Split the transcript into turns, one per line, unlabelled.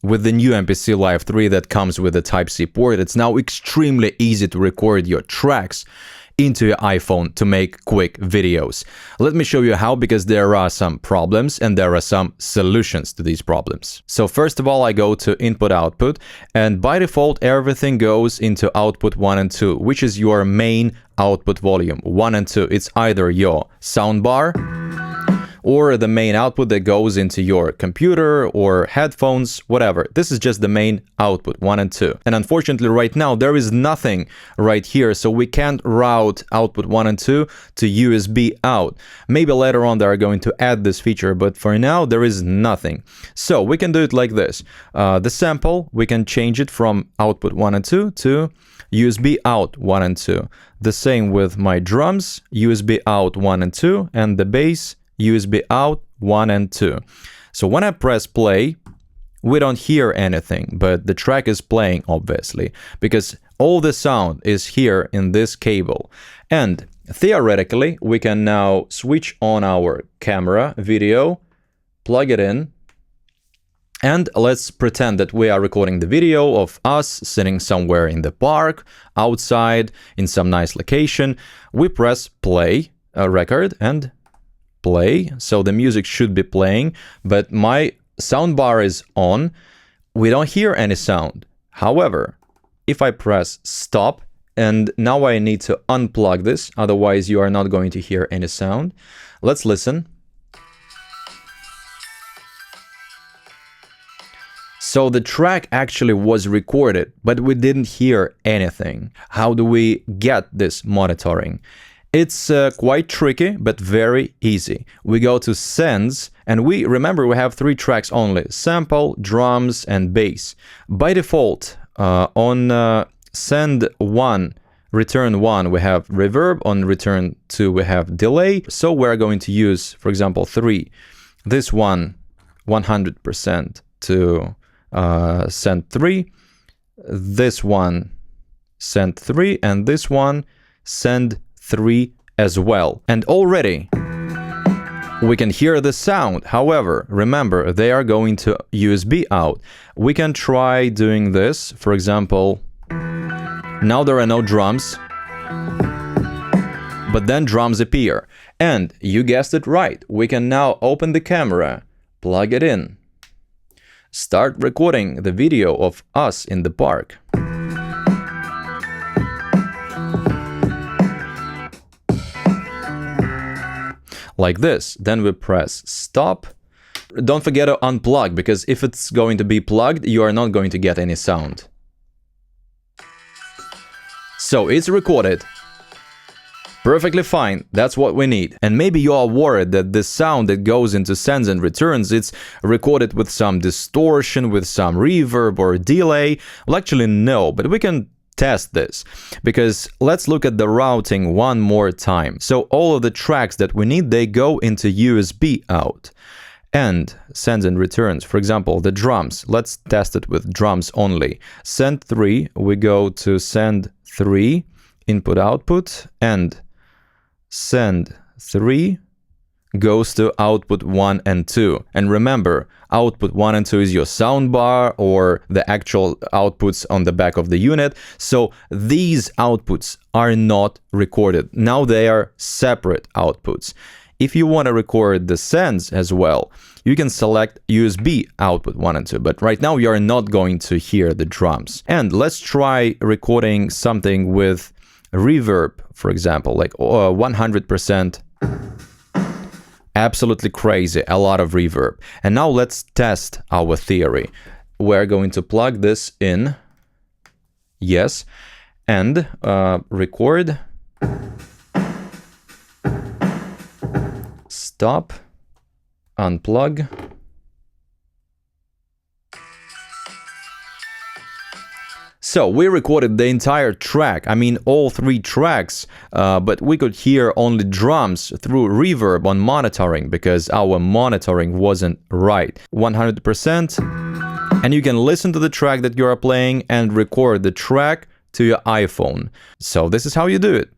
With the new MPC Live 3 that comes with a Type-C port, it's now extremely easy to record your tracks into your iPhone to make quick videos. Let me show you how, because there are some problems and there are some solutions to these problems. So first of all, I go to input output, and by default everything goes into output 1 and 2, which is your main output volume. 1 and 2, it's either your soundbar or the main output that goes into your computer or headphones, whatever. This is just the main output, 1 and 2. And unfortunately right now there is nothing right here, so we can't route output 1 and 2 to USB out. Maybe later on they are going to add this feature, but for now there is nothing. So we can do it like this. The sample, we can change it from output 1 and 2 to USB out 1 and 2. The same with my drums, USB out 1 and 2, and the bass, USB out 1 and 2. So when I press play, we don't hear anything, but the track is playing, obviously, because all the sound is here in this cable. And theoretically, we can now switch on our camera video, plug it in, and let's pretend that we are recording the video of us sitting somewhere in the park, outside, in some nice location. We press play, record, and play, so the music should be playing, but my soundbar is on. We don't hear any sound. However, if I press stop, and now I need to unplug this, otherwise you are not going to hear any sound. Let's listen. So the track actually was recorded, but we didn't hear anything. How do we get this monitoring? It's quite tricky, but very easy. We go to sends, and we have 3 tracks only: sample, drums, and bass. By default, on send 1, return 1, we have reverb. On return 2, we have delay. So we're going to use, for example, 3. This one, 100% to send 3. This one, send 3. And this one, send 3 as well. And already we can hear the sound. However, remember, they are going to USB out. We can try doing this. For example, now there are no drums, but then drums appear. And you guessed it right. We can now open the camera, plug it in, start recording the video of us in the park. Like this. Then we press stop. Don't forget to unplug, because if it's going to be plugged, you are not going to get any sound. So it's recorded. Perfectly fine. That's what we need. And maybe you are worried that the sound that goes into sends and returns, it's recorded with some distortion, with some reverb or delay. Well, actually no, but we can test this, because let's look at the routing one more time. So all of the tracks that we need, they go into USB out. And sends and returns, for example, the drums, let's test it with drums only. Send 3, we go to send 3, input output, and send 3 goes to output 1 and 2. And remember, output 1 and 2 is your soundbar or the actual outputs on the back of the unit. So these outputs are not recorded. Now they are separate outputs. If you want to record the sends as well, you can select USB output 1 and 2, but right now you are not going to hear the drums. And let's try recording something with reverb, for example, like 100%. Absolutely crazy, a lot of reverb. And now let's test our theory. We're going to plug this in, yes, and record. Stop, unplug. So we recorded the entire track, I mean all 3 tracks, but we could hear only drums through reverb on monitoring because our monitoring wasn't right. 100%, and you can listen to the track that you are playing and record the track to your iPhone. So this is how you do it.